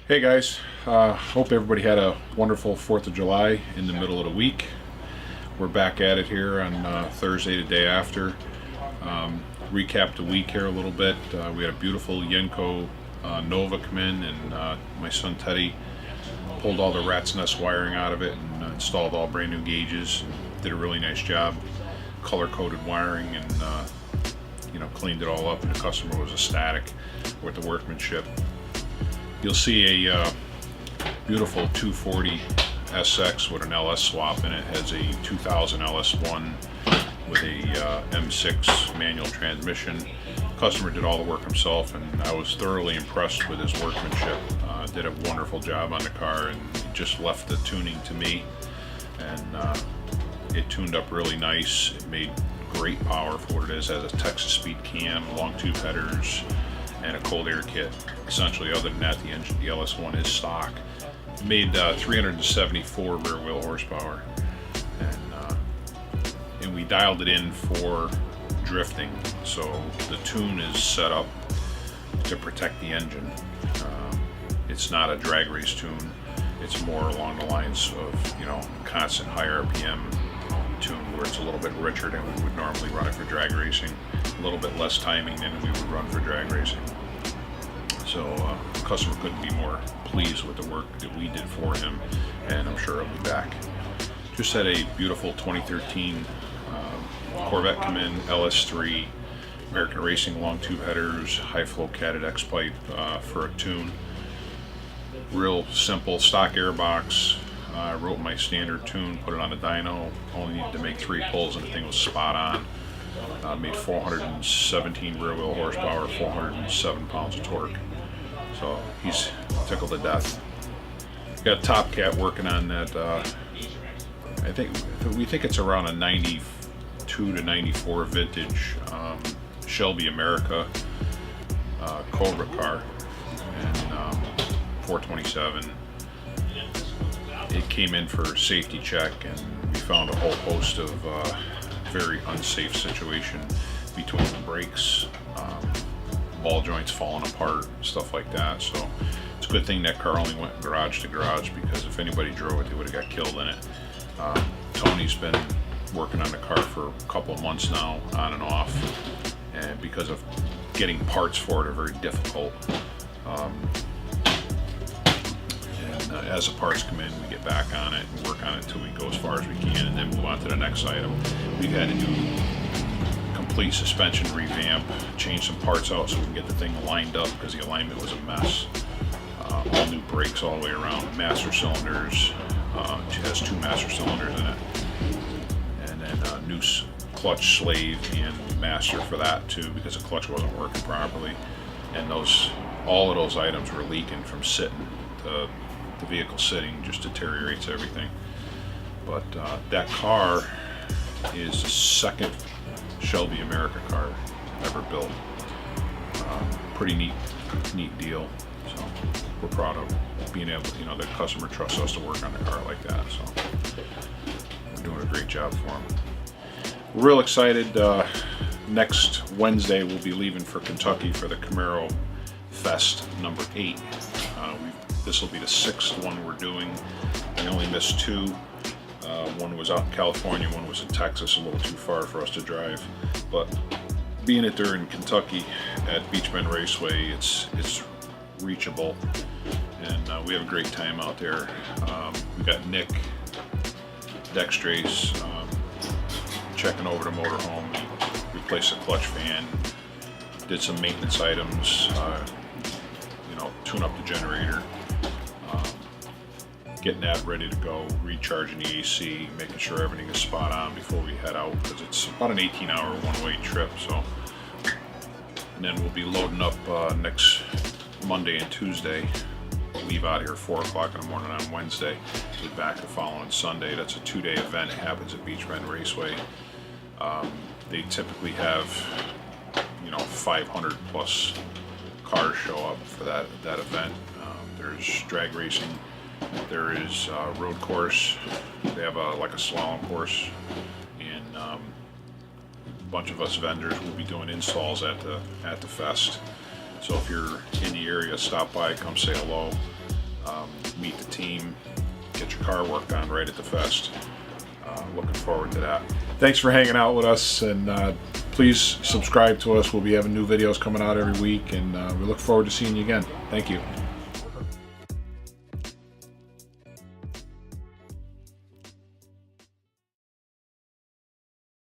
Hey guys, hope everybody had a wonderful 4th of July in the middle of the week. We're back at it here on Thursday, the day after. Recap the week here a little bit. We had a beautiful Yenko Nova come in, and my son Teddy pulled all the rat's nest wiring out of it and installed all brand new gauges. Did a really nice job, color coded wiring, and cleaned it all up, and the customer was ecstatic with the workmanship. You'll see a beautiful 240 SX with an LS swap in it. It has a 2000 LS1 with a M6 manual transmission. Customer did all the work himself, and I was thoroughly impressed with his workmanship. Did a wonderful job on the car, and just left the tuning to me, and it tuned up really nice. It made great power for what it is. It has a Texas speed cam, long tube headers, and a cold air kit. Essentially, other than that, the engine, the LS1 is stock. It made 374 rear wheel horsepower, and we dialed it in for drifting. So the tune is set up to protect the engine. It's not a drag race tune. It's more along the lines of constant high RPM tune, where it's a little bit richer than we would normally run it for drag racing, a little bit less timing than we would run for drag racing. So the customer couldn't be more pleased with the work that we did for him, and I'm sure he'll be back. Just had a beautiful 2013 Corvette come in, LS3, American Racing long tube headers, high flow catted X pipe for a tune. Real simple stock airbox. I wrote my standard tune, put it on the dyno, only needed to make 3 pulls, and the thing was spot on. Made 417 rear wheel horsepower, 407 pounds of torque. So he's tickled to death. Got Top Cat working on that. We think it's around a 92 to 94 vintage Shelby America Cobra car, and 427. It came in for safety check, and we found a whole host of very unsafe situation between the brakes, ball joints falling apart, stuff like that. So it's a good thing that car only went garage to garage, because if anybody drove it, they would have got killed in it. Tony's been working on the car for a couple of months now, on and off, and because of getting parts for it are very difficult. As the parts come in, we get back on it and work on it until we go as far as we can, and then move on to the next item. We've had to do complete suspension revamp, change some parts out so we can get the thing lined up, because the alignment was a mess. All new brakes all the way around, master cylinders. It has 2 master cylinders in it, and then new clutch slave and master for that too, because the clutch wasn't working properly, and all of those items were leaking from sitting. The vehicle sitting just deteriorates everything. But that car is the second Shelby America car ever built. Pretty neat deal. So we're proud of being able to, the customer trusts us to work on the car like that. So we're doing a great job for them. We're real excited. Next Wednesday we'll be leaving for Kentucky for the Camaro Fest number 8. This will be the 6th one we're doing. We only missed 2. One was out in California, one was in Texas, a little too far for us to drive. But being it there in Kentucky at Beach Bend Raceway, it's reachable, and we have a great time out there. We got Nick Dextrace checking over the motorhome, replaced the clutch fan, did some maintenance items, tune up the generator, getting that ready to go, recharging the AC, making sure everything is spot on before we head out, because it's about an 18-hour one-way trip. So, and then we'll be loading up next Monday and Tuesday. Leave out here at 4 o'clock in the morning on Wednesday. Be back the following Sunday. That's a 2-day event. It happens at Beach Bend Raceway. They typically have 500 plus cars show up for that event. There's drag racing, there is road course. They have a slalom course, and a bunch of us vendors will be doing installs at the fest. So if you're in the area, stop by, come say hello. meet the team, get your car worked on right at the fest. Looking forward to that. Thanks for hanging out with us, and please subscribe to us. We'll be having new videos coming out every week, and we look forward to seeing you again. Thank you.